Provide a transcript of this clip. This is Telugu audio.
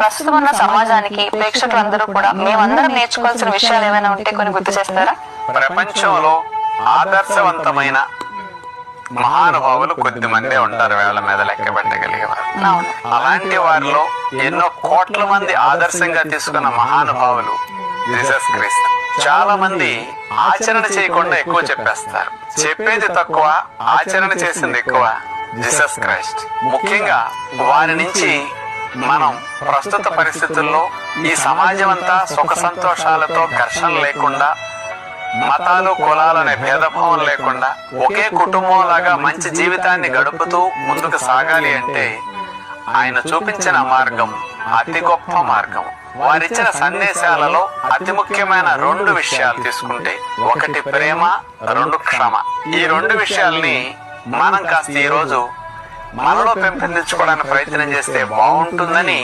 ప్రస్తుతం ఉన్న సమాజానికి ప్రేక్షకులందరూ కూడా మేమందరం నేర్చుకోవాల్సిన విషయాలు ఏమైనా ఉంటే కొన్ని గుర్తు చేస్తారా? ప్రపంచంలో ఆదర్శవంతమైన మహానుభావులు కొద్ది మంది ఉంటారు, వేళ్ల మీద లెక్క పెట్టగలిగేవారు. అలాంటి వారిలో ఎన్నో కోట్ల మంది ఆదర్శంగా తీసుకున్న మహానుభావులు జీసస్ క్రీస్తు. చాలా మంది ఆచరణ చేయకుండా ఎక్కువ చెప్పేస్తారు, చెప్పేది తక్కువ, ఆచరణ చేసింది ఎక్కువ. జీసస్ క్రైస్ట్ ముఖ్యంగా వారి నుంచి మనం ప్రస్తుత పరిస్థితుల్లో ఈ సమాజం అంతా సుఖ సంతోషాలతో ఘర్షణ లేకుండా, మతాలు కులాలు అనే భేదభావం లేకుండా ఒకే కుటుంబంలాగా మంచి జీవితాన్ని గడుపుతూ ముందుకు సాగాలి అంటే ఆయన చూపించిన మార్గం అతి గొప్ప మార్గం. వారిచ్చిన సందేశాలలో అతి ముఖ్యమైన 2 విషయాలు తీసుకుంటే, ఒకటి ప్రేమ, 2 క్షమ. ఈ 2 విషయాల్ని మనం కాస్త ఈ రోజు మనలో పెంపొందించుకోవడానికి ప్రయత్నం చేస్తే బాగుంటుందని